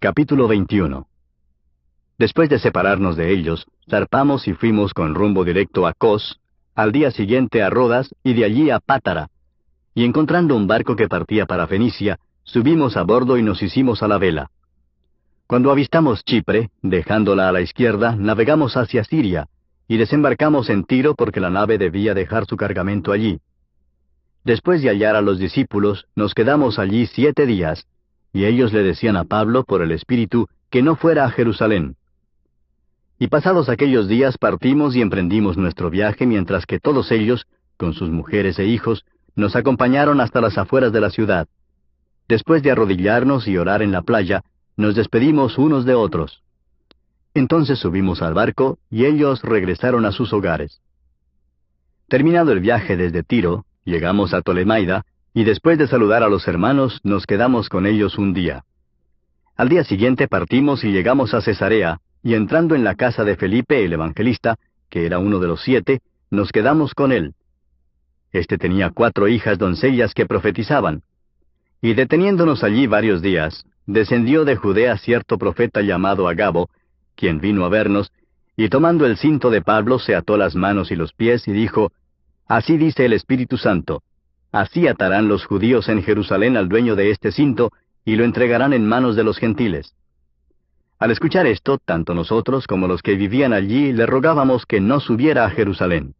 Capítulo 21. Después de separarnos de ellos, zarpamos y fuimos con rumbo directo a Cos, al día siguiente a Rodas y de allí a Pátara. Y encontrando un barco que partía para Fenicia, subimos a bordo y nos hicimos a la vela. Cuando avistamos Chipre, dejándola a la izquierda, navegamos hacia Siria, y desembarcamos en Tiro porque la nave debía dejar su cargamento allí. Después de hallar a los discípulos, nos quedamos allí 7 días, y ellos le decían a Pablo por el Espíritu que no fuera a Jerusalén. Y pasados aquellos días partimos y emprendimos nuestro viaje, mientras que todos ellos, con sus mujeres e hijos, nos acompañaron hasta las afueras de la ciudad. Después de arrodillarnos y orar en la playa, nos despedimos unos de otros. Entonces subimos al barco, y ellos regresaron a sus hogares. Terminado el viaje desde Tiro, llegamos a Tolemaida, y después de saludar a los hermanos, nos quedamos con ellos un día. Al día siguiente partimos y llegamos a Cesarea, y entrando en la casa de Felipe el evangelista, que era uno de los 7, nos quedamos con él. Este tenía 4 hijas doncellas que profetizaban. Y deteniéndonos allí varios días, descendió de Judea cierto profeta llamado Agabo, quien vino a vernos, y tomando el cinto de Pablo se ató las manos y los pies y dijo: Así dice el Espíritu Santo, así atarán los judíos en Jerusalén al dueño de este cinto, y lo entregarán en manos de los gentiles. Al escuchar esto, tanto nosotros como los que vivían allí le rogábamos que no subiera a Jerusalén.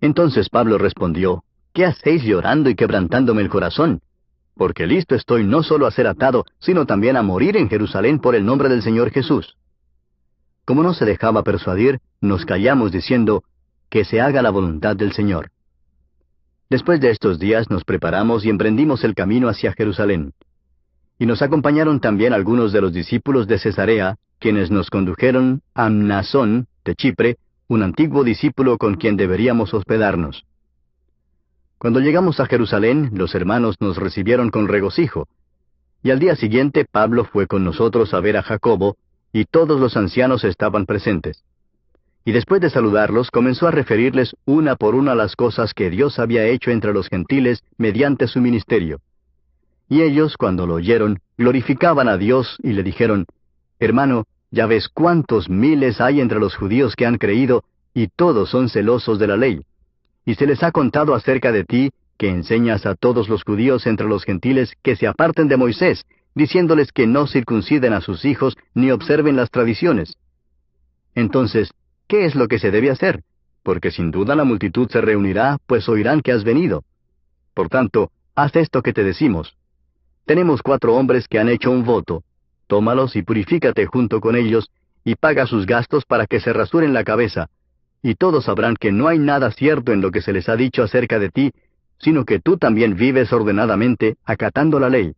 Entonces Pablo respondió: ¿Qué hacéis llorando y quebrantándome el corazón? Porque listo estoy no solo a ser atado, sino también a morir en Jerusalén por el nombre del Señor Jesús. Como no se dejaba persuadir, nos callamos diciendo: que se haga la voluntad del Señor. Después de estos días nos preparamos y emprendimos el camino hacia Jerusalén. Y nos acompañaron también algunos de los discípulos de Cesarea, quienes nos condujeron a Mnasón, de Chipre, un antiguo discípulo con quien deberíamos hospedarnos. Cuando llegamos a Jerusalén, los hermanos nos recibieron con regocijo. Y al día siguiente Pablo fue con nosotros a ver a Jacobo, y todos los ancianos estaban presentes. Y después de saludarlos, comenzó a referirles una por una las cosas que Dios había hecho entre los gentiles mediante su ministerio. Y ellos, cuando lo oyeron, glorificaban a Dios y le dijeron: Hermano, ya ves cuántos miles hay entre los judíos que han creído, y todos son celosos de la ley. Y se les ha contado acerca de ti, que enseñas a todos los judíos entre los gentiles que se aparten de Moisés, diciéndoles que no circunciden a sus hijos ni observen las tradiciones. Entonces, ¿qué es lo que se debe hacer? Porque sin duda la multitud se reunirá, pues oirán que has venido. Por tanto, haz esto que te decimos. Tenemos 4 hombres que han hecho un voto. Tómalos y purifícate junto con ellos, y paga sus gastos para que se rasuren la cabeza, y todos sabrán que no hay nada cierto en lo que se les ha dicho acerca de ti, sino que tú también vives ordenadamente, acatando la ley.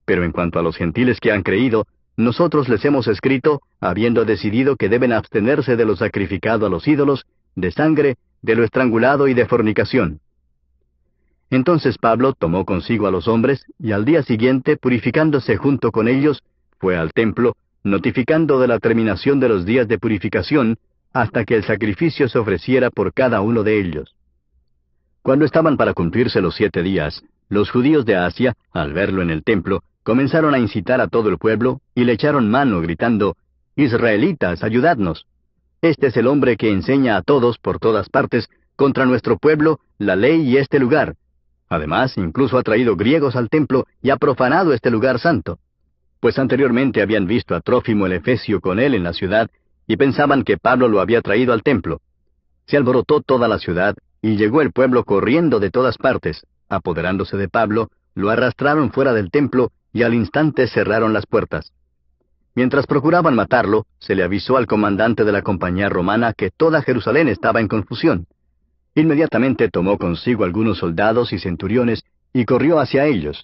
Pero en cuanto a los gentiles que han creído, nosotros les hemos escrito, habiendo decidido que deben abstenerse de lo sacrificado a los ídolos, de sangre, de lo estrangulado y de fornicación. Entonces Pablo tomó consigo a los hombres, y al día siguiente, purificándose junto con ellos, fue al templo, notificando de la terminación de los días de purificación, hasta que el sacrificio se ofreciera por cada uno de ellos. Cuando estaban para cumplirse los 7 días, los judíos de Asia, al verlo en el templo, comenzaron a incitar a todo el pueblo, y le echaron mano, gritando: Israelitas, ayudadnos. Este es el hombre que enseña a todos, por todas partes, contra nuestro pueblo, la ley y este lugar. Además, incluso ha traído griegos al templo y ha profanado este lugar santo. Pues anteriormente habían visto a Trófimo el Efesio con él en la ciudad, y pensaban que Pablo lo había traído al templo. Se alborotó toda la ciudad, y llegó el pueblo corriendo de todas partes. Apoderándose de Pablo, lo arrastraron fuera del templo, y al instante cerraron las puertas. Mientras procuraban matarlo, se le avisó al comandante de la compañía romana que toda Jerusalén estaba en confusión. Inmediatamente tomó consigo algunos soldados y centuriones, y corrió hacia ellos.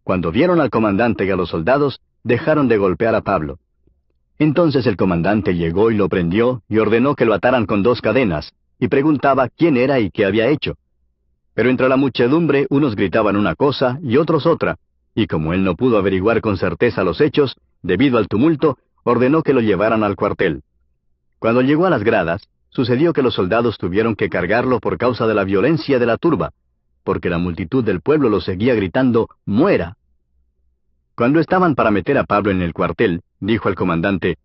Cuando vieron al comandante y a los soldados, dejaron de golpear a Pablo. Entonces el comandante llegó y lo prendió, y ordenó que lo ataran con 2 cadenas, y preguntaba quién era y qué había hecho. Pero entre la muchedumbre unos gritaban una cosa y otros otra, y como él no pudo averiguar con certeza los hechos, debido al tumulto, ordenó que lo llevaran al cuartel. Cuando llegó a las gradas, sucedió que los soldados tuvieron que cargarlo por causa de la violencia de la turba, porque la multitud del pueblo lo seguía gritando: «¡Muera!». Cuando estaban para meter a Pablo en el cuartel, dijo al comandante,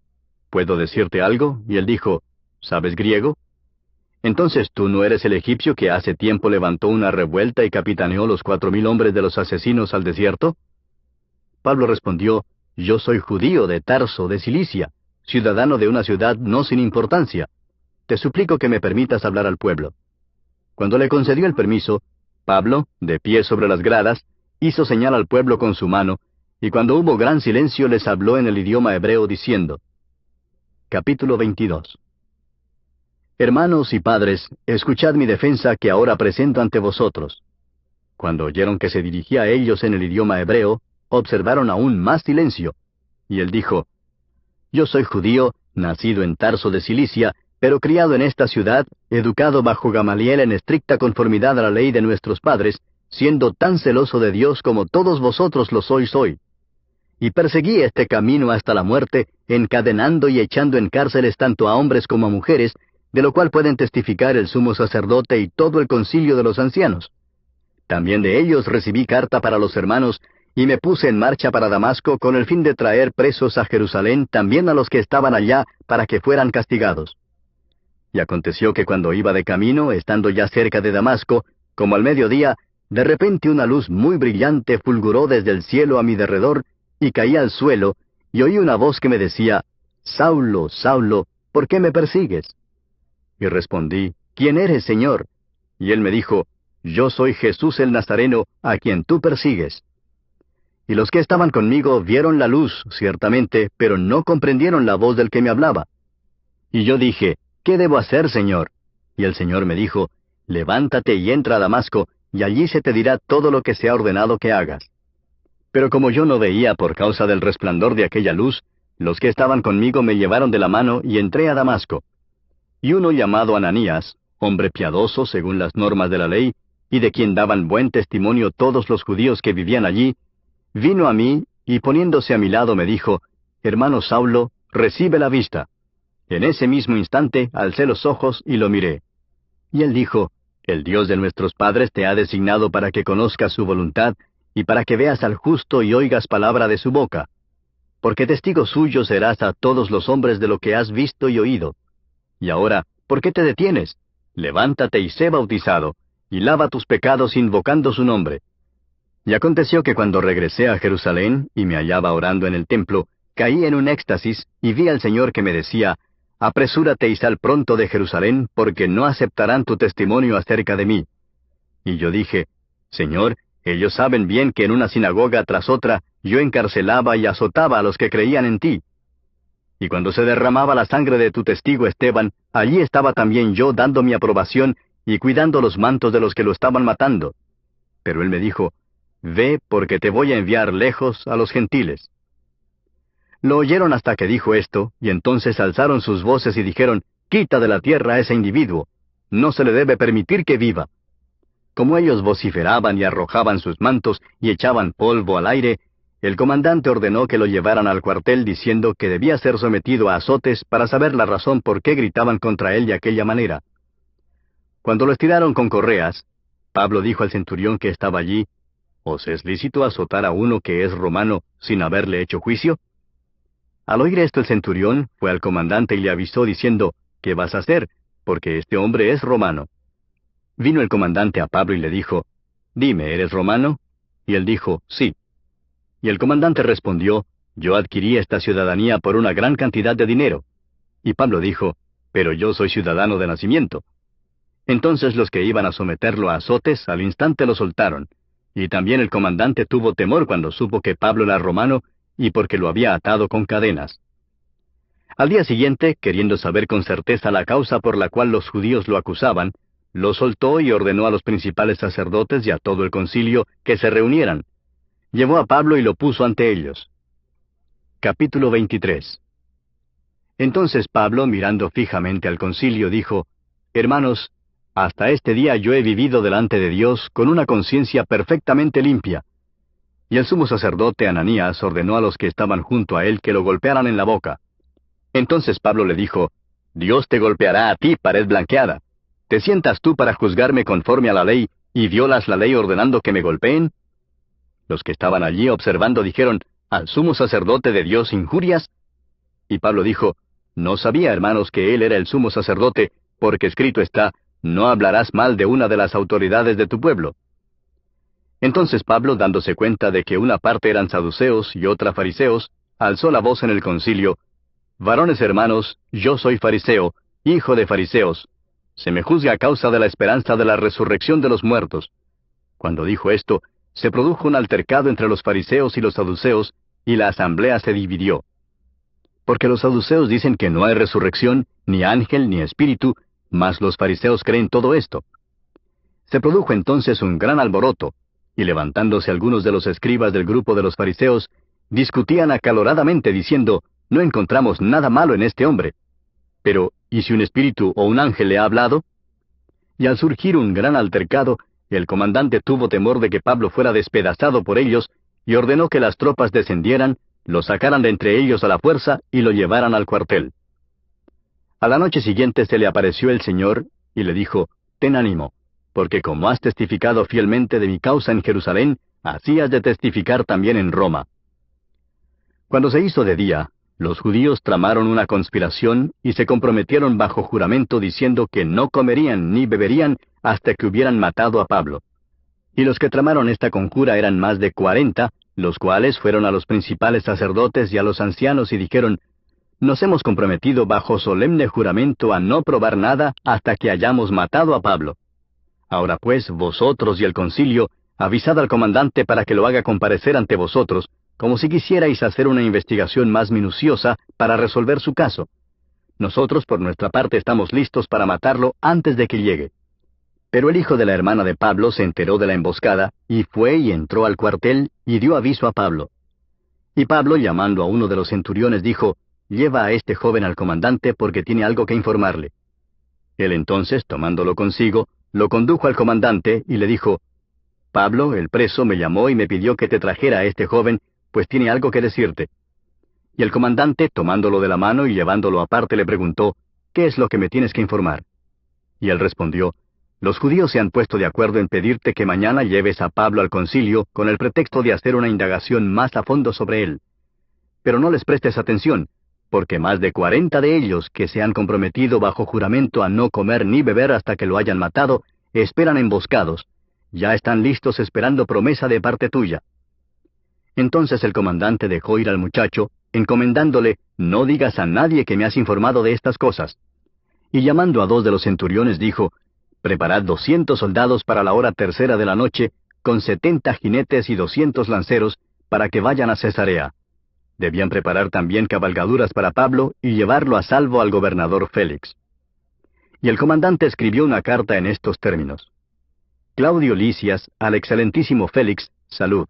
¿puedo decirte algo? Y él dijo, ¿sabes griego? Entonces, ¿tú no eres el egipcio que hace tiempo levantó una revuelta y capitaneó los 4,000 hombres de los asesinos al desierto? Pablo respondió, yo soy judío de Tarso, de Cilicia, ciudadano de una ciudad no sin importancia. Te suplico que me permitas hablar al pueblo. Cuando le concedió el permiso, Pablo, de pie sobre las gradas, hizo señal al pueblo con su mano, y cuando hubo gran silencio les habló en el idioma hebreo diciendo. Capítulo 22. Hermanos y padres, escuchad mi defensa que ahora presento ante vosotros. Cuando oyeron que se dirigía a ellos en el idioma hebreo, observaron aún más silencio. Y él dijo, yo soy judío, nacido en Tarso de Cilicia, pero criado en esta ciudad, educado bajo Gamaliel en estricta conformidad a la ley de nuestros padres, siendo tan celoso de Dios como todos vosotros lo sois hoy. Y perseguí este camino hasta la muerte, encadenando y echando en cárceles tanto a hombres como a mujeres, de lo cual pueden testificar el sumo sacerdote y todo el concilio de los ancianos. También de ellos recibí carta para los hermanos, y me puse en marcha para Damasco con el fin de traer presos a Jerusalén también a los que estaban allá, para que fueran castigados. Y aconteció que cuando iba de camino, estando ya cerca de Damasco, como al mediodía, de repente una luz muy brillante fulguró desde el cielo a mi derredor, y caí al suelo, y oí una voz que me decía, Saulo, Saulo, ¿por qué me persigues? Y respondí, ¿quién eres, Señor? Y él me dijo, yo soy Jesús el Nazareno, a quien tú persigues. Y los que estaban conmigo vieron la luz, ciertamente, pero no comprendieron la voz del que me hablaba. Y yo dije, ¿qué debo hacer, Señor? Y el Señor me dijo, levántate y entra a Damasco, y allí se te dirá todo lo que se ha ordenado que hagas. Pero como yo no veía por causa del resplandor de aquella luz, los que estaban conmigo me llevaron de la mano y entré a Damasco. Y uno llamado Ananías, hombre piadoso según las normas de la ley, y de quien daban buen testimonio todos los judíos que vivían allí, vino a mí, y poniéndose a mi lado me dijo, hermano Saulo, recibe la vista. En ese mismo instante alcé los ojos y lo miré. Y él dijo, el Dios de nuestros padres te ha designado para que conozcas su voluntad, y para que veas al justo y oigas palabra de su boca. Porque testigo suyo serás a todos los hombres de lo que has visto y oído. Y ahora, ¿por qué te detienes? Levántate y sé bautizado, y lava tus pecados invocando su nombre. Y aconteció que cuando regresé a Jerusalén, y me hallaba orando en el templo, caí en un éxtasis, y vi al Señor que me decía, apresúrate y sal pronto de Jerusalén, porque no aceptarán tu testimonio acerca de mí. Y yo dije, Señor, ellos saben bien que en una sinagoga tras otra, yo encarcelaba y azotaba a los que creían en ti. Y cuando se derramaba la sangre de tu testigo Esteban, allí estaba también yo dando mi aprobación y cuidando los mantos de los que lo estaban matando. Pero él me dijo, ve, porque te voy a enviar lejos a los gentiles. Lo oyeron hasta que dijo esto, y entonces alzaron sus voces y dijeron, quita de la tierra a ese individuo, no se le debe permitir que viva. Como ellos vociferaban y arrojaban sus mantos y echaban polvo al aire, el comandante ordenó que lo llevaran al cuartel diciendo que debía ser sometido a azotes para saber la razón por qué gritaban contra él de aquella manera. Cuando lo estiraron con correas, Pablo dijo al centurión que estaba allí, ¿os es lícito azotar a uno que es romano sin haberle hecho juicio? Al oír esto el centurión fue al comandante y le avisó diciendo, ¿qué vas a hacer? Porque este hombre es romano. Vino el comandante a Pablo y le dijo, dime, ¿eres romano? Y él dijo, sí. Y el comandante respondió, yo adquirí esta ciudadanía por una gran cantidad de dinero. Y Pablo dijo, pero yo soy ciudadano de nacimiento. Entonces los que iban a someterlo a azotes al instante lo soltaron, y también el comandante tuvo temor cuando supo que Pablo era romano, y porque lo había atado con cadenas. Al día siguiente, queriendo saber con certeza la causa por la cual los judíos lo acusaban, lo soltó y ordenó a los principales sacerdotes y a todo el concilio que se reunieran. Llevó a Pablo y lo puso ante ellos. Capítulo 23. Entonces Pablo, mirando fijamente al concilio, dijo, hermanos, hasta este día yo he vivido delante de Dios con una conciencia perfectamente limpia. Y el sumo sacerdote Ananías ordenó a los que estaban junto a él que lo golpearan en la boca. Entonces Pablo le dijo, Dios te golpeará a ti, pared blanqueada. ¿Te sientas tú para juzgarme conforme a la ley, y violas la ley ordenando que me golpeen? Los que estaban allí observando dijeron, ¿Al sumo sacerdote de Dios injurias? Y Pablo dijo, no sabía, hermanos, que él era el sumo sacerdote, porque escrito está, no hablarás mal de una de las autoridades de tu pueblo. Entonces Pablo, dándose cuenta de que una parte eran saduceos y otra fariseos, alzó la voz en el concilio, varones hermanos, yo soy fariseo, hijo de fariseos. Se me juzga a causa de la esperanza de la resurrección de los muertos. Cuando dijo esto, se produjo un altercado entre los fariseos y los saduceos, y la asamblea se dividió. Porque los saduceos dicen que no hay resurrección, ni ángel, ni espíritu, mas los fariseos creen todo esto. Se produjo entonces un gran alboroto, y levantándose algunos de los escribas del grupo de los fariseos, discutían acaloradamente diciendo, no encontramos nada malo en este hombre. Pero, ¿y si un espíritu o un ángel le ha hablado? Y al surgir un gran altercado, el comandante tuvo temor de que Pablo fuera despedazado por ellos, y ordenó que las tropas descendieran, lo sacaran de entre ellos a la fuerza y lo llevaran al cuartel. A la noche siguiente se le apareció el Señor, y le dijo, ten ánimo, porque como has testificado fielmente de mi causa en Jerusalén, así has de testificar también en Roma. Cuando se hizo de día, los judíos tramaron una conspiración y se comprometieron bajo juramento diciendo que no comerían ni beberían hasta que hubieran matado a Pablo. Y los que tramaron esta conjura eran más de 40, los cuales fueron a los principales sacerdotes y a los ancianos y dijeron, nos hemos comprometido bajo solemne juramento a no probar nada hasta que hayamos matado a Pablo. Ahora pues, vosotros y el concilio, avisad al comandante para que lo haga comparecer ante vosotros, como si quisierais hacer una investigación más minuciosa para resolver su caso. Nosotros, por nuestra parte, estamos listos para matarlo antes de que llegue. Pero el hijo de la hermana de Pablo se enteró de la emboscada, y fue y entró al cuartel, y dio aviso a Pablo. Y Pablo, llamando a uno de los centuriones, dijo, lleva a este joven al comandante porque tiene algo que informarle. Él entonces, tomándolo consigo, lo condujo al comandante, y le dijo, Pablo, el preso, me llamó y me pidió que te trajera a este joven, pues tiene algo que decirte. Y el comandante, tomándolo de la mano y llevándolo aparte, le preguntó, ¿qué es lo que me tienes que informar? Y él respondió, los judíos se han puesto de acuerdo en pedirte que mañana lleves a Pablo al concilio con el pretexto de hacer una indagación más a fondo sobre él. Pero no les prestes atención, porque más de 40 de ellos que se han comprometido bajo juramento a no comer ni beber hasta que lo hayan matado, esperan emboscados. Ya están listos esperando promesa de parte tuya. Entonces el comandante dejó ir al muchacho, encomendándole, no digas a nadie que me has informado de estas cosas. Y llamando a 2 de los centuriones dijo, preparad 200 soldados para la hora tercera de la noche, con 70 jinetes y 200 lanceros, para que vayan a Cesarea. Debían preparar también cabalgaduras para Pablo y llevarlo a salvo al gobernador Félix. Y el comandante escribió una carta en estos términos. Claudio Lisias, al excelentísimo Félix, salud.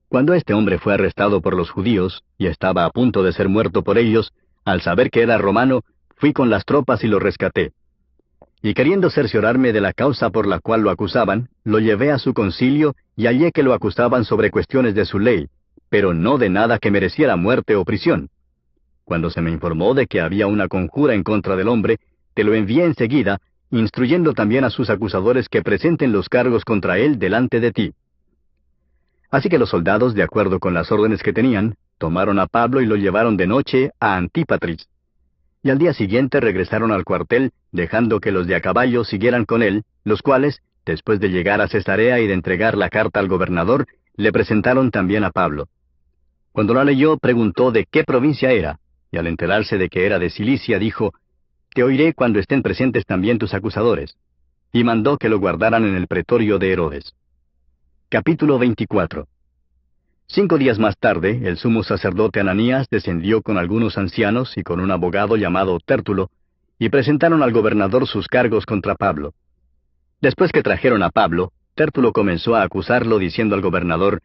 Cuando este hombre fue arrestado por los judíos, y estaba a punto de ser muerto por ellos, al saber que era romano, fui con las tropas y lo rescaté. Y queriendo cerciorarme de la causa por la cual lo acusaban, lo llevé a su concilio y hallé que lo acusaban sobre cuestiones de su ley, pero no de nada que mereciera muerte o prisión. Cuando se me informó de que había una conjura en contra del hombre, te lo envié enseguida, instruyendo también a sus acusadores que presenten los cargos contra él delante de ti. Así que los soldados, de acuerdo con las órdenes que tenían, tomaron a Pablo y lo llevaron de noche a Antípatris. Y al día siguiente regresaron al cuartel, dejando que los de a caballo siguieran con él, los cuales, después de llegar a Cesarea y de entregar la carta al gobernador, le presentaron también a Pablo. Cuando la leyó, preguntó de qué provincia era, y al enterarse de que era de Cilicia, dijo, te oiré cuando estén presentes también tus acusadores. Y mandó que lo guardaran en el pretorio de Herodes. Capítulo 24. 5 días más tarde, el sumo sacerdote Ananías descendió con algunos ancianos y con un abogado llamado Tértulo, y presentaron al gobernador sus cargos contra Pablo. Después que trajeron a Pablo, Tértulo comenzó a acusarlo diciendo al gobernador,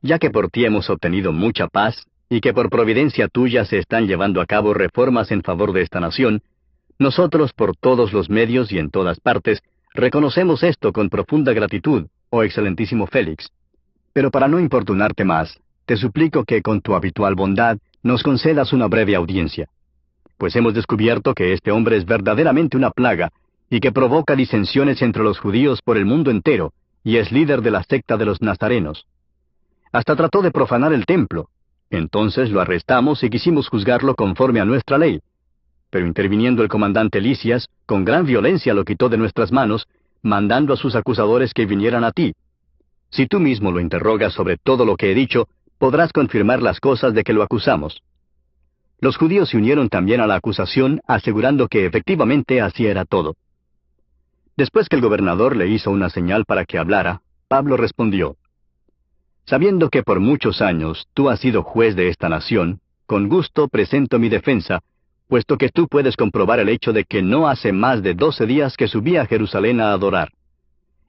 ya que por ti hemos obtenido mucha paz, y que por providencia tuya se están llevando a cabo reformas en favor de esta nación, nosotros por todos los medios y en todas partes, reconocemos esto con profunda gratitud, oh excelentísimo Félix. Pero para no importunarte más, te suplico que con tu habitual bondad nos concedas una breve audiencia. Pues hemos descubierto que este hombre es verdaderamente una plaga, y que provoca disensiones entre los judíos por el mundo entero, y es líder de la secta de los nazarenos. Hasta trató de profanar el templo. Entonces lo arrestamos y quisimos juzgarlo conforme a nuestra ley. Pero interviniendo el comandante Lisias, con gran violencia lo quitó de nuestras manos, mandando a sus acusadores que vinieran a ti. Si tú mismo lo interrogas sobre todo lo que he dicho, podrás confirmar las cosas de que lo acusamos. Los judíos se unieron también a la acusación, asegurando que efectivamente así era todo. Después que el gobernador le hizo una señal para que hablara, Pablo respondió: Sabiendo que por muchos años tú has sido juez de esta nación, con gusto presento mi defensa, puesto que tú puedes comprobar el hecho de que no hace más de 12 días que subí a Jerusalén a adorar.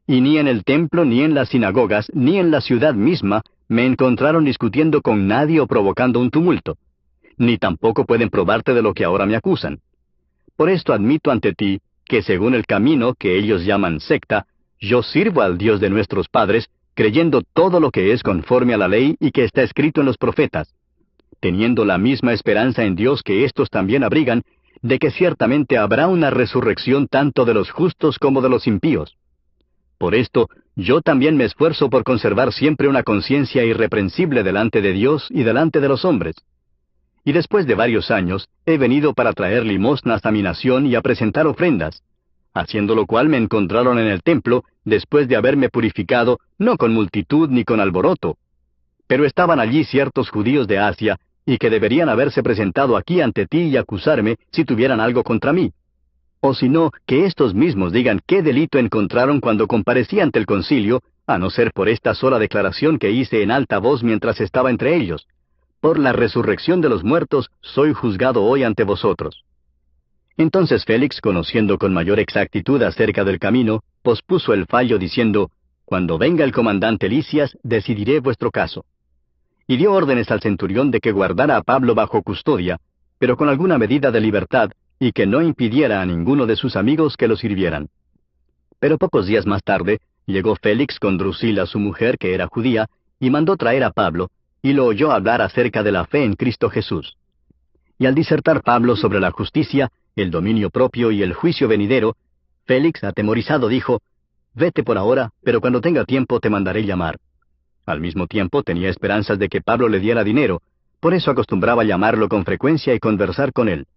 Y ni en el templo, ni en las sinagogas, ni en la ciudad misma, me encontraron discutiendo con nadie o provocando un tumulto. Ni tampoco pueden probarte de lo que ahora me acusan. Por esto admito ante ti, que según el camino que ellos llaman secta, yo sirvo al Dios de nuestros padres, creyendo todo lo que es conforme a la ley y que está escrito en los profetas, teniendo la misma esperanza en Dios que éstos también abrigan, de que ciertamente habrá una resurrección tanto de los justos como de los impíos. Por esto, yo también me esfuerzo por conservar siempre una conciencia irreprensible delante de Dios y delante de los hombres. Y después de varios años, he venido para traer limosnas a mi nación y a presentar ofrendas, haciendo lo cual me encontraron en el templo, después de haberme purificado, no con multitud ni con alboroto. Pero estaban allí ciertos judíos de Asia, y que deberían haberse presentado aquí ante ti y acusarme si tuvieran algo contra mí. O si no, que estos mismos digan qué delito encontraron cuando comparecí ante el concilio, a no ser por esta sola declaración que hice en alta voz mientras estaba entre ellos: por la resurrección de los muertos soy juzgado hoy ante vosotros. Entonces Félix, conociendo con mayor exactitud acerca del camino, pospuso el fallo diciendo: Cuando venga el comandante Lisias, decidiré vuestro caso. Y dio órdenes al centurión de que guardara a Pablo bajo custodia, pero con alguna medida de libertad, y que no impidiera a ninguno de sus amigos que lo sirvieran. Pero pocos días más tarde, llegó Félix con Drusila su mujer, que era judía, y mandó traer a Pablo, y lo oyó hablar acerca de la fe en Cristo Jesús. Y al disertar Pablo sobre la justicia, el dominio propio y el juicio venidero, Félix, atemorizado, dijo: Vete por ahora, pero cuando tenga tiempo te mandaré llamar. Al mismo tiempo tenía esperanzas de que Pablo le diera dinero, por eso acostumbraba llamarlo con frecuencia y conversar con él.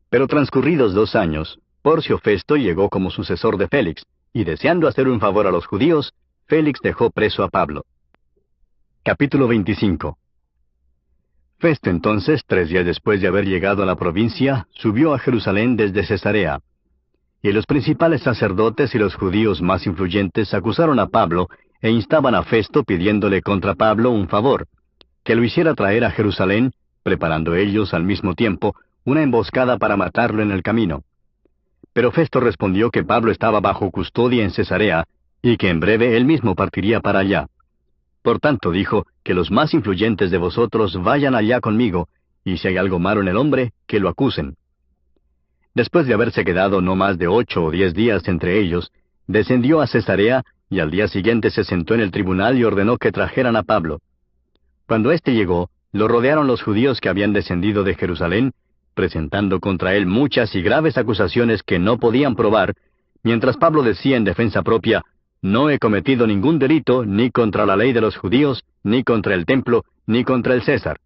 Pero transcurridos 2 años, Porcio Festo llegó como sucesor de Félix, y deseando hacer un favor a los judíos, Félix dejó preso a Pablo. Capítulo 25. Festo entonces, 3 días después de haber llegado a la provincia, subió a Jerusalén desde Cesarea. Y los principales sacerdotes y los judíos más influyentes acusaron a Pablo e instaban a Festo pidiéndole contra Pablo un favor, que lo hiciera traer a Jerusalén, preparando ellos al mismo tiempo una emboscada para matarlo en el camino. Pero Festo respondió que Pablo estaba bajo custodia en Cesarea, y que en breve él mismo partiría para allá. Por tanto dijo, que los más influyentes de vosotros vayan allá conmigo, y si hay algo malo en el hombre, que lo acusen. Después de haberse quedado no más de 8 o 10 días entre ellos, descendió a Cesarea, y al día siguiente se sentó en el tribunal y ordenó que trajeran a Pablo. Cuando éste llegó, lo rodearon los judíos que habían descendido de Jerusalén, presentando contra él muchas y graves acusaciones que no podían probar, mientras Pablo decía en defensa propia: No he cometido ningún delito, ni contra la ley de los judíos, ni contra el templo, ni contra el César.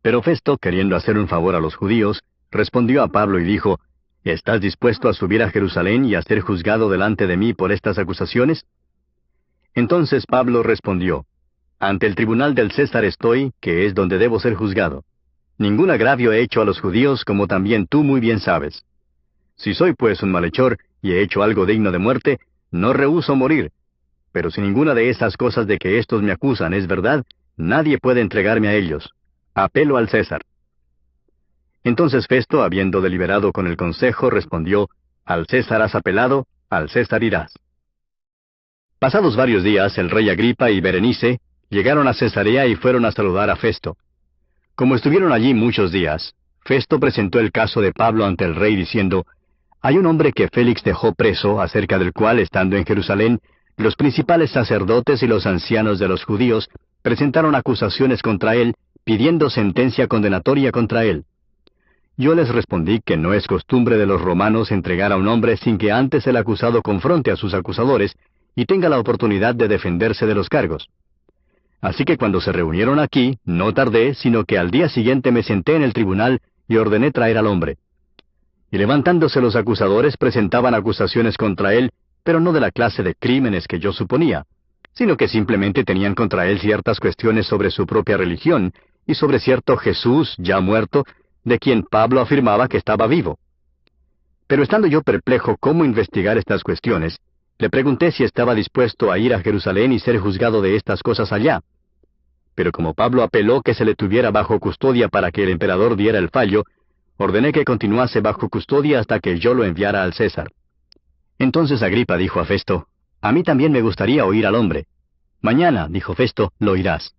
Pero Festo, queriendo hacer un favor a los judíos, respondió a Pablo y dijo: ¿Estás dispuesto a subir a Jerusalén y a ser juzgado delante de mí por estas acusaciones? Entonces Pablo respondió: Ante el tribunal del César estoy, que es donde debo ser juzgado. Ningún agravio he hecho a los judíos, como también tú muy bien sabes. Si soy pues un malhechor, y he hecho algo digno de muerte, no rehúso morir. Pero si ninguna de esas cosas de que éstos me acusan es verdad, nadie puede entregarme a ellos. Apelo al César. Entonces Festo, habiendo deliberado con el consejo, respondió: Al César has apelado, al César irás. Pasados varios días, el rey Agripa y Berenice llegaron a Cesarea y fueron a saludar a Festo. Como estuvieron allí muchos días, Festo presentó el caso de Pablo ante el rey diciendo: Hay un hombre que Félix dejó preso, acerca del cual, estando en Jerusalén, los principales sacerdotes y los ancianos de los judíos presentaron acusaciones contra él, pidiendo sentencia condenatoria contra él. Yo les respondí que no es costumbre de los romanos entregar a un hombre sin que antes el acusado confronte a sus acusadores y tenga la oportunidad de defenderse de los cargos. Así que cuando se reunieron aquí, no tardé, sino que al día siguiente me senté en el tribunal y ordené traer al hombre. Y levantándose los acusadores presentaban acusaciones contra él, pero no de la clase de crímenes que yo suponía, sino que simplemente tenían contra él ciertas cuestiones sobre su propia religión y sobre cierto Jesús ya muerto, de quien Pablo afirmaba que estaba vivo. Pero estando yo perplejo cómo investigar estas cuestiones, le pregunté si estaba dispuesto a ir a Jerusalén y ser juzgado de estas cosas allá. Pero como Pablo apeló que se le tuviera bajo custodia para que el emperador diera el fallo, ordené que continuase bajo custodia hasta que yo lo enviara al César. Entonces Agripa dijo a Festo, «A mí también me gustaría oír al hombre». «Mañana», dijo Festo, «lo oirás».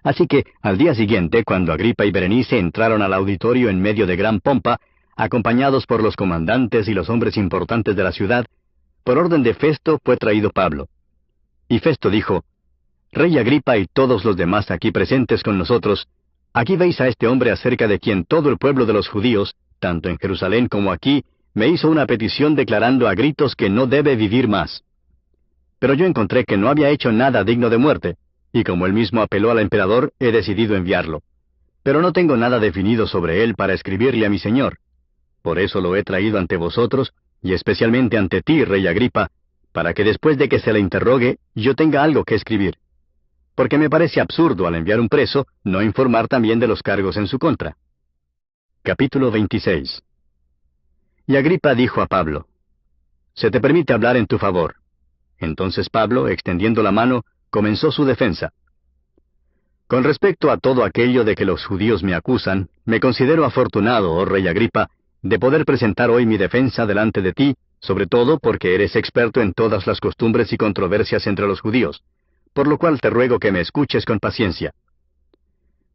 Así que, al día siguiente, cuando Agripa y Berenice entraron al auditorio en medio de gran pompa, acompañados por los comandantes y los hombres importantes de la ciudad, por orden de Festo fue traído Pablo. Y Festo dijo, «Rey Agripa y todos los demás aquí presentes con nosotros, aquí veis a este hombre acerca de quien todo el pueblo de los judíos, tanto en Jerusalén como aquí, me hizo una petición declarando a gritos que no debe vivir más. Pero yo encontré que no había hecho nada digno de muerte, y como él mismo apeló al emperador, he decidido enviarlo. Pero no tengo nada definido sobre él para escribirle a mi señor. Por eso lo he traído ante vosotros, y especialmente ante ti, rey Agripa, para que después de que se le interrogue, yo tenga algo que escribir. Porque me parece absurdo al enviar un preso, no informar también de los cargos en su contra». Capítulo 26. Y Agripa dijo a Pablo, «Se te permite hablar en tu favor». Entonces Pablo, extendiendo la mano, comenzó su defensa. «Con respecto a todo aquello de que los judíos me acusan, me considero afortunado, oh rey Agripa, de poder presentar hoy mi defensa delante de ti, sobre todo porque eres experto en todas las costumbres y controversias entre los judíos, por lo cual te ruego que me escuches con paciencia.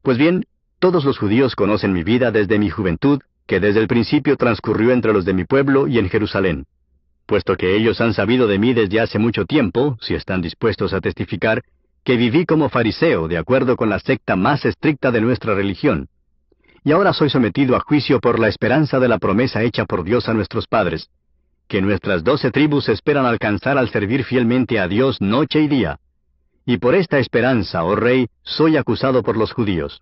Pues bien, todos los judíos conocen mi vida desde mi juventud, que desde el principio transcurrió entre los de mi pueblo y en Jerusalén. Puesto que ellos han sabido de mí desde hace mucho tiempo, si están dispuestos a testificar, que viví como fariseo de acuerdo con la secta más estricta de nuestra religión. Y ahora soy sometido a juicio por la esperanza de la promesa hecha por Dios a nuestros padres, que nuestras 12 tribus esperan alcanzar al servir fielmente a Dios noche y día. Y por esta esperanza, oh rey, soy acusado por los judíos.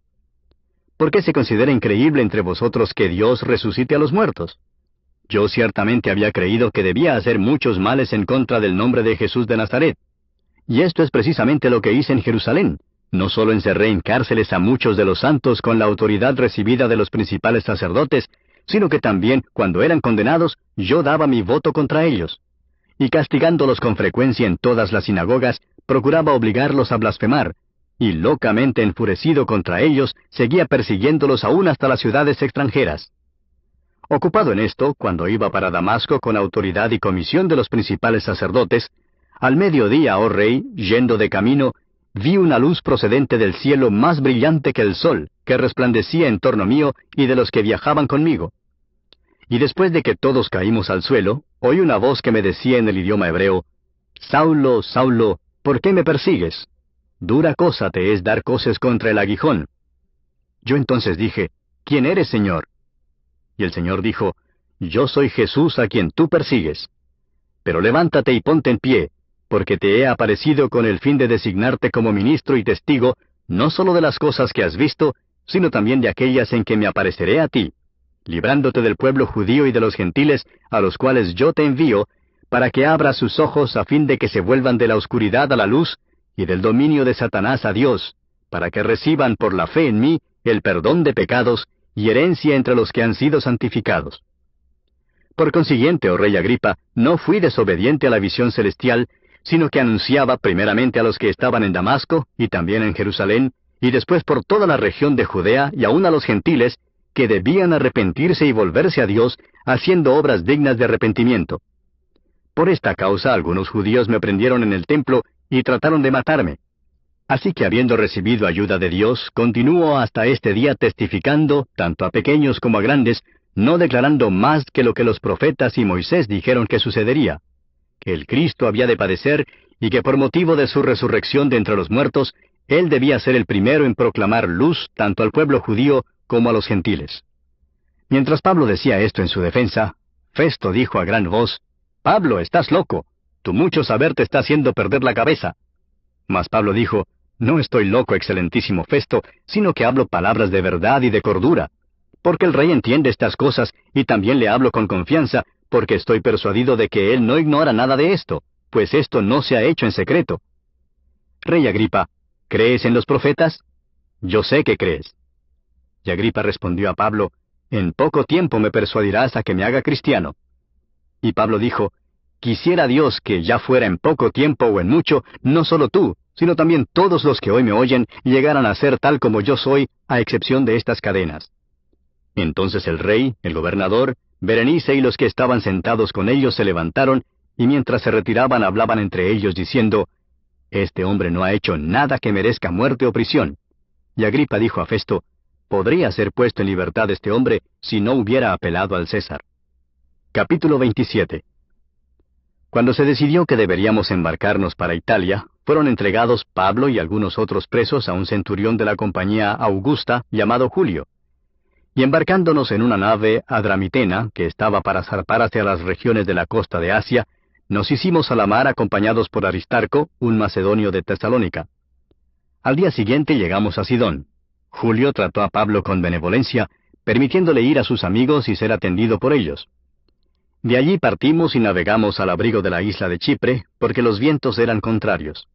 ¿Por qué se considera increíble entre vosotros que Dios resucite a los muertos? Yo ciertamente había creído que debía hacer muchos males en contra del nombre de Jesús de Nazaret. Y esto es precisamente lo que hice en Jerusalén. No solo encerré en cárceles a muchos de los santos con la autoridad recibida de los principales sacerdotes, sino que también, cuando eran condenados, yo daba mi voto contra ellos. Y castigándolos con frecuencia en todas las sinagogas, procuraba obligarlos a blasfemar, y locamente enfurecido contra ellos, seguía persiguiéndolos aún hasta las ciudades extranjeras. Ocupado en esto, cuando iba para Damasco con autoridad y comisión de los principales sacerdotes, al mediodía, oh rey, yendo de camino, vi una luz procedente del cielo más brillante que el sol, que resplandecía en torno mío y de los que viajaban conmigo. Y después de que todos caímos al suelo, oí una voz que me decía en el idioma hebreo, «Saulo, Saulo, ¿por qué me persigues? Dura cosa te es dar coces contra el aguijón». Yo entonces dije, «¿Quién eres, Señor?» Y el Señor dijo, «Yo soy Jesús a quien tú persigues. Pero levántate y ponte en pie, porque te he aparecido con el fin de designarte como ministro y testigo, no solo de las cosas que has visto, sino también de aquellas en que me apareceré a ti, librándote del pueblo judío y de los gentiles, a los cuales yo te envío, para que abras sus ojos a fin de que se vuelvan de la oscuridad a la luz, y del dominio de Satanás a Dios, para que reciban por la fe en mí el perdón de pecados y herencia entre los que han sido santificados. Por consiguiente, oh rey Agripa, no fui desobediente a la visión celestial, sino que anunciaba primeramente a los que estaban en Damasco, y también en Jerusalén, y después por toda la región de Judea, y aun a los gentiles, que debían arrepentirse y volverse a Dios, haciendo obras dignas de arrepentimiento. Por esta causa algunos judíos me prendieron en el templo, y trataron de matarme. Así que habiendo recibido ayuda de Dios, continúo hasta este día testificando, tanto a pequeños como a grandes, no declarando más que lo que los profetas y Moisés dijeron que sucedería, que el Cristo había de padecer, y que por motivo de su resurrección de entre los muertos, Él debía ser el primero en proclamar luz tanto al pueblo judío como a los gentiles. Mientras Pablo decía esto en su defensa, Festo dijo a gran voz, «Pablo, estás loco, tu mucho saber te está haciendo perder la cabeza». Mas Pablo dijo, No estoy loco, excelentísimo Festo, sino que hablo palabras de verdad y de cordura. Porque el rey entiende estas cosas, y también le hablo con confianza, porque estoy persuadido de que él no ignora nada de esto, pues esto no se ha hecho en secreto. Rey Agripa, ¿crees en los profetas? Yo sé que crees. Y Agripa respondió a Pablo, en poco tiempo me persuadirás a que me haga cristiano. Y Pablo dijo, quisiera Dios que ya fuera en poco tiempo o en mucho, no solo tú, sino también todos los que hoy me oyen, llegaran a ser tal como yo soy, a excepción de estas cadenas. Entonces el rey, el gobernador, Berenice y los que estaban sentados con ellos se levantaron, y mientras se retiraban hablaban entre ellos diciendo, este hombre no ha hecho nada que merezca muerte o prisión. Y Agripa dijo a Festo, podría ser puesto en libertad este hombre si no hubiera apelado al César. Capítulo 27. Cuando se decidió que deberíamos embarcarnos para Italia, fueron entregados Pablo y algunos otros presos a un centurión de la compañía Augusta llamado Julio. Y embarcándonos en una nave adramitena, que estaba para zarpar hacia las regiones de la costa de Asia, nos hicimos a la mar acompañados por Aristarco, un macedonio de Tesalónica. Al día siguiente llegamos a Sidón. Julio trató a Pablo con benevolencia, permitiéndole ir a sus amigos y ser atendido por ellos. De allí partimos y navegamos al abrigo de la isla de Chipre, porque los vientos eran contrarios.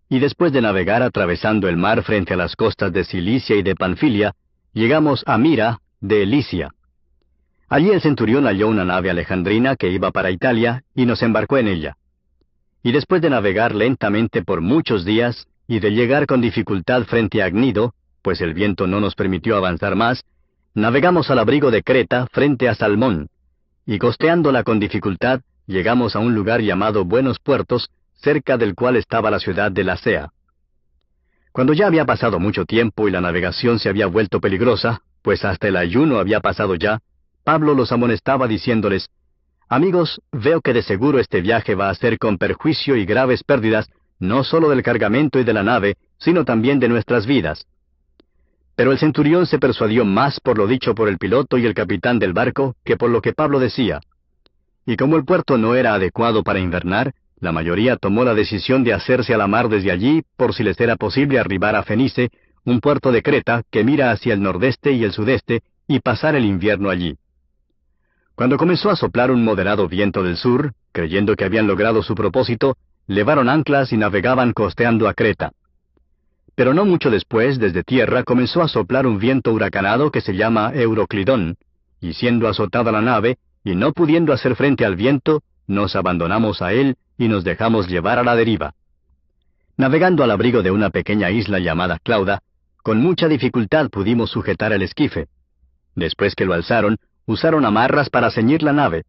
Y después de navegar atravesando el mar frente a las costas de Cilicia y de Panfilia, llegamos a Mira, de Licia. Allí el centurión halló una nave alejandrina que iba para Italia, y nos embarcó en ella. Y después de navegar lentamente por muchos días, y de llegar con dificultad frente a Agnido, pues el viento no nos permitió avanzar más, navegamos al abrigo de Creta frente a Salmón, y costeándola con dificultad, llegamos a un lugar llamado Buenos Puertos, cerca del cual estaba la ciudad de Lasea. Cuando ya había pasado mucho tiempo y la navegación se había vuelto peligrosa, pues hasta el ayuno había pasado ya, Pablo los amonestaba diciéndoles, amigos, veo que de seguro este viaje va a ser con perjuicio y graves pérdidas, no solo del cargamento y de la nave, sino también de nuestras vidas. Pero el centurión se persuadió más por lo dicho por el piloto y el capitán del barco que por lo que Pablo decía. Y como el puerto no era adecuado para invernar, la mayoría tomó la decisión de hacerse a la mar desde allí, por si les era posible arribar a Fenice, un puerto de Creta que mira hacia el nordeste y el sudeste, y pasar el invierno allí. Cuando comenzó a soplar un moderado viento del sur, creyendo que habían logrado su propósito, levaron anclas y navegaban costeando a Creta. Pero no mucho después, desde tierra, comenzó a soplar un viento huracanado que se llama Euroclidón, y siendo azotada la nave, y no pudiendo hacer frente al viento, nos abandonamos a él y nos dejamos llevar a la deriva. Navegando al abrigo de una pequeña isla llamada Clauda, con mucha dificultad pudimos sujetar el esquife. Después que lo alzaron, usaron amarras para ceñir la nave,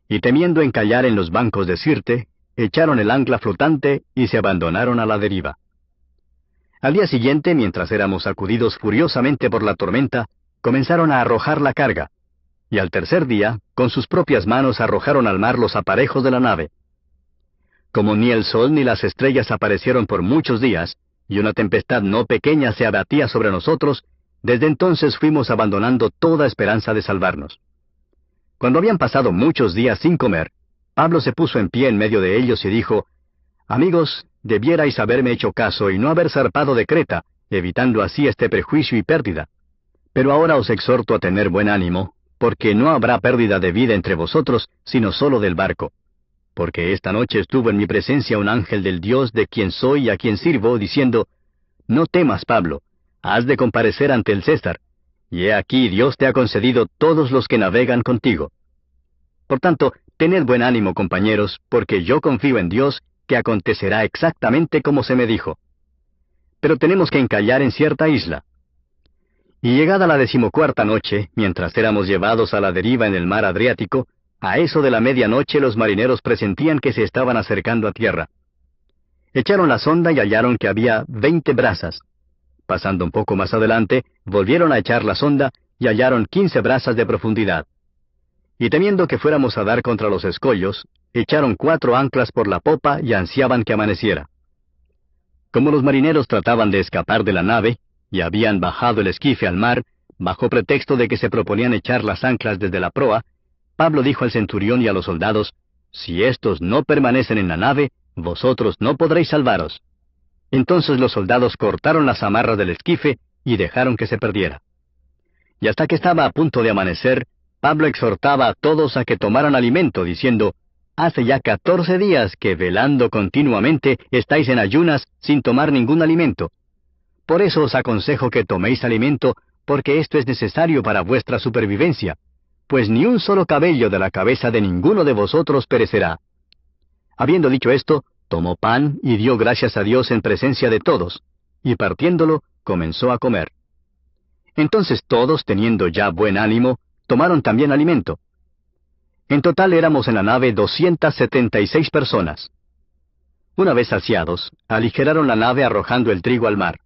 y temiendo encallar en los bancos de Sirte, echaron el ancla flotante y se abandonaron a la deriva. Al día siguiente, mientras éramos sacudidos furiosamente por la tormenta, comenzaron a arrojar la carga, y al tercer día, con sus propias manos arrojaron al mar los aparejos de la nave. Como ni el sol ni las estrellas aparecieron por muchos días, y una tempestad no pequeña se abatía sobre nosotros, desde entonces fuimos abandonando toda esperanza de salvarnos. Cuando habían pasado muchos días sin comer, Pablo se puso en pie en medio de ellos y dijo, amigos, debierais haberme hecho caso y no haber zarpado de Creta, evitando así este perjuicio y pérdida. Pero ahora os exhorto a tener buen ánimo, porque no habrá pérdida de vida entre vosotros, sino solo del barco. Porque esta noche estuvo en mi presencia un ángel del Dios de quien soy y a quien sirvo, diciendo, no temas, Pablo, has de comparecer ante el César, y he aquí Dios te ha concedido todos los que navegan contigo. Por tanto, tened buen ánimo, compañeros, porque yo confío en Dios, que acontecerá exactamente como se me dijo. Pero tenemos que encallar en cierta isla. Y llegada la 14ª noche, mientras éramos llevados a la deriva en el mar Adriático, a eso de la medianoche los marineros presentían que se estaban acercando a tierra. Echaron la sonda y hallaron que había 20 brazas. Pasando un poco más adelante, volvieron a echar la sonda y hallaron 15 brazas de profundidad. Y temiendo que fuéramos a dar contra los escollos, echaron 4 anclas por la popa y ansiaban que amaneciera. Como los marineros trataban de escapar de la nave, y habían bajado el esquife al mar, bajo pretexto de que se proponían echar las anclas desde la proa, Pablo dijo al centurión y a los soldados, si éstos no permanecen en la nave, vosotros no podréis salvaros. Entonces los soldados cortaron las amarras del esquife y dejaron que se perdiera. Y hasta que estaba a punto de amanecer, Pablo exhortaba a todos a que tomaran alimento, diciendo, «Hace ya 14 días que, velando continuamente, estáis en ayunas sin tomar ningún alimento. Por eso os aconsejo que toméis alimento, porque esto es necesario para vuestra supervivencia, pues ni un solo cabello de la cabeza de ninguno de vosotros perecerá». Habiendo dicho esto, tomó pan y dio gracias a Dios en presencia de todos, y partiéndolo, comenzó a comer. Entonces todos, teniendo ya buen ánimo, tomaron también alimento. En total éramos en la nave 276 personas. Una vez saciados, aligeraron la nave arrojando el trigo al mar.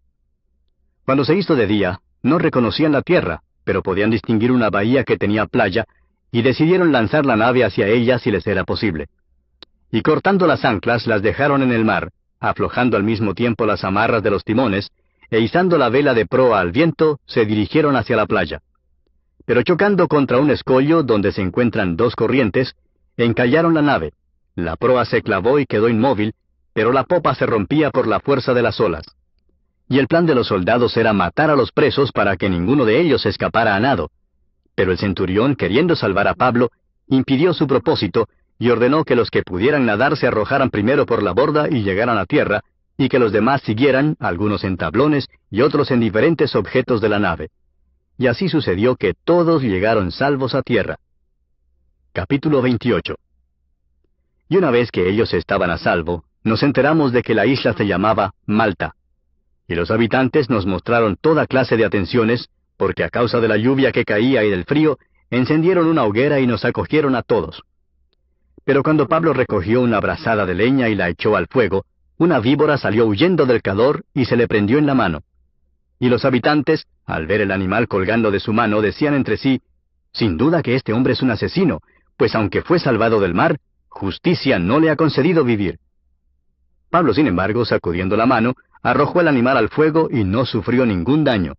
Cuando se hizo de día, no reconocían la tierra, pero podían distinguir una bahía que tenía playa, y decidieron lanzar la nave hacia ella si les era posible. Y cortando las anclas, las dejaron en el mar, aflojando al mismo tiempo las amarras de los timones, e izando la vela de proa al viento, se dirigieron hacia la playa. Pero chocando contra un escollo donde se encuentran dos corrientes, encallaron la nave. La proa se clavó y quedó inmóvil, pero la popa se rompía por la fuerza de las olas. Y el plan de los soldados era matar a los presos para que ninguno de ellos escapara a nado. Pero el centurión, queriendo salvar a Pablo, impidió su propósito, y ordenó que los que pudieran nadar se arrojaran primero por la borda y llegaran a tierra, y que los demás siguieran, algunos en tablones y otros en diferentes objetos de la nave. Y así sucedió que todos llegaron salvos a tierra. Capítulo 28. Y una vez que ellos estaban a salvo, nos enteramos de que la isla se llamaba Malta. Y los habitantes nos mostraron toda clase de atenciones, porque a causa de la lluvia que caía y del frío, encendieron una hoguera y nos acogieron a todos. Pero cuando Pablo recogió una brazada de leña y la echó al fuego, una víbora salió huyendo del calor y se le prendió en la mano. Y los habitantes, al ver el animal colgando de su mano, decían entre sí, «Sin duda que este hombre es un asesino, pues aunque fue salvado del mar, justicia no le ha concedido vivir». Pablo, sin embargo, sacudiendo la mano, arrojó el animal al fuego y no sufrió ningún daño.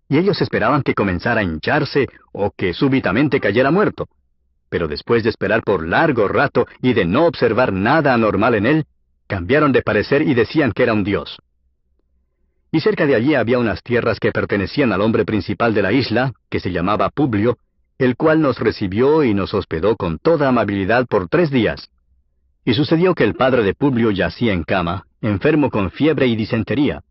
Y ellos esperaban que comenzara a hincharse o que súbitamente cayera muerto. Pero después de esperar por largo rato y de no observar nada anormal en él, cambiaron de parecer y decían que era un dios. Y cerca de allí había unas tierras que pertenecían al hombre principal de la isla, que se llamaba Publio, el cual nos recibió y nos hospedó con toda amabilidad por 3 días. Y sucedió que el padre de Publio yacía en cama, enfermo con fiebre y disentería.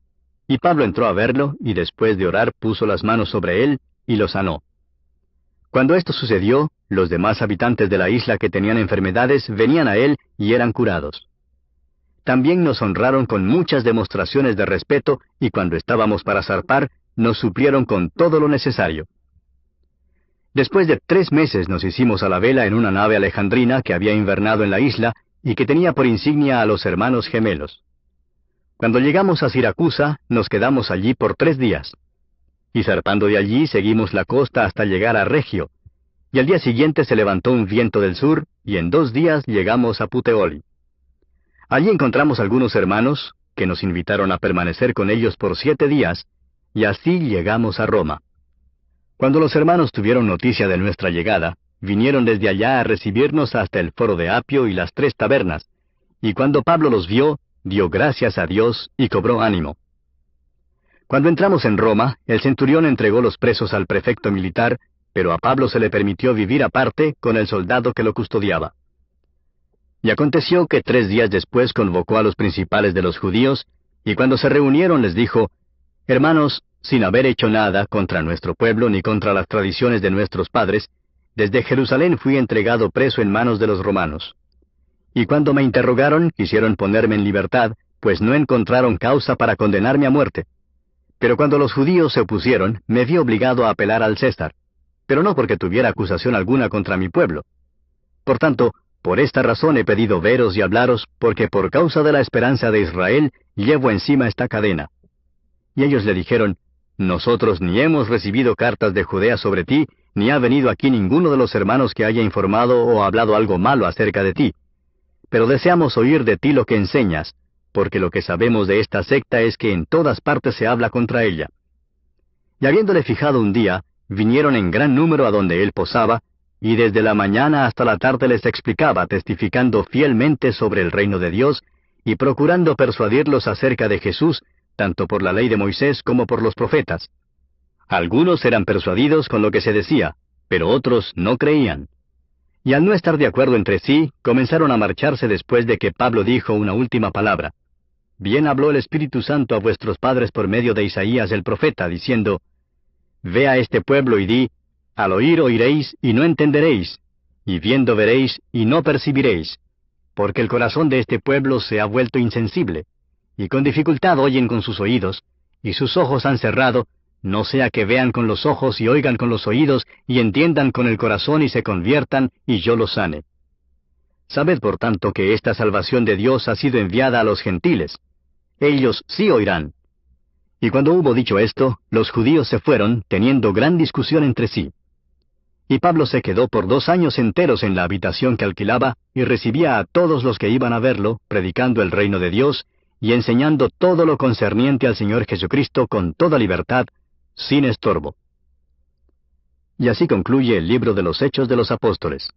Y Pablo entró a verlo, y después de orar puso las manos sobre él, y lo sanó. Cuando esto sucedió, los demás habitantes de la isla que tenían enfermedades venían a él y eran curados. También nos honraron con muchas demostraciones de respeto, y cuando estábamos para zarpar, nos suplieron con todo lo necesario. Después de 3 meses nos hicimos a la vela en una nave alejandrina que había invernado en la isla, y que tenía por insignia a los hermanos gemelos. Cuando llegamos a Siracusa, nos quedamos allí por 3 días. Y zarpando de allí, seguimos la costa hasta llegar a Regio. Y al día siguiente se levantó un viento del sur, y en 2 días llegamos a Puteoli. Allí encontramos algunos hermanos, que nos invitaron a permanecer con ellos por 7 días, y así llegamos a Roma. Cuando los hermanos tuvieron noticia de nuestra llegada, vinieron desde allá a recibirnos hasta el foro de Apio y las 3 tabernas, y cuando Pablo los vio, dio gracias a Dios y cobró ánimo. Cuando entramos en Roma, el centurión entregó los presos al prefecto militar, pero a Pablo se le permitió vivir aparte con el soldado que lo custodiaba. Y aconteció que 3 días después convocó a los principales de los judíos, y cuando se reunieron les dijo, «Hermanos, sin haber hecho nada contra nuestro pueblo ni contra las tradiciones de nuestros padres, desde Jerusalén fui entregado preso en manos de los romanos. Y cuando me interrogaron, quisieron ponerme en libertad, pues no encontraron causa para condenarme a muerte. Pero cuando los judíos se opusieron, me vi obligado a apelar al César, pero no porque tuviera acusación alguna contra mi pueblo. Por tanto, por esta razón he pedido veros y hablaros, porque por causa de la esperanza de Israel llevo encima esta cadena». Y ellos le dijeron, «Nosotros ni hemos recibido cartas de Judea sobre ti, ni ha venido aquí ninguno de los hermanos que haya informado o hablado algo malo acerca de ti. Pero deseamos oír de ti lo que enseñas, porque lo que sabemos de esta secta es que en todas partes se habla contra ella». Y habiéndole fijado un día, vinieron en gran número a donde él posaba, y desde la mañana hasta la tarde les explicaba, testificando fielmente sobre el reino de Dios, y procurando persuadirlos acerca de Jesús, tanto por la ley de Moisés como por los profetas. Algunos eran persuadidos con lo que se decía, pero otros no creían. Y al no estar de acuerdo entre sí, comenzaron a marcharse después de que Pablo dijo una última palabra. Bien habló el Espíritu Santo a vuestros padres por medio de Isaías el profeta, diciendo, Ve a este pueblo y di, al oír oiréis y no entenderéis, y viendo veréis y no percibiréis, porque el corazón de este pueblo se ha vuelto insensible, y con dificultad oyen con sus oídos, y sus ojos han cerrado, no sea que vean con los ojos y oigan con los oídos, y entiendan con el corazón y se conviertan, y yo los sane. Sabed por tanto que esta salvación de Dios ha sido enviada a los gentiles. Ellos sí oirán. Y cuando hubo dicho esto, los judíos se fueron, teniendo gran discusión entre sí. Y Pablo se quedó por 2 años enteros en la habitación que alquilaba, y recibía a todos los que iban a verlo, predicando el reino de Dios, y enseñando todo lo concerniente al Señor Jesucristo con toda libertad, sin estorbo. Y así concluye el libro de los Hechos de los Apóstoles.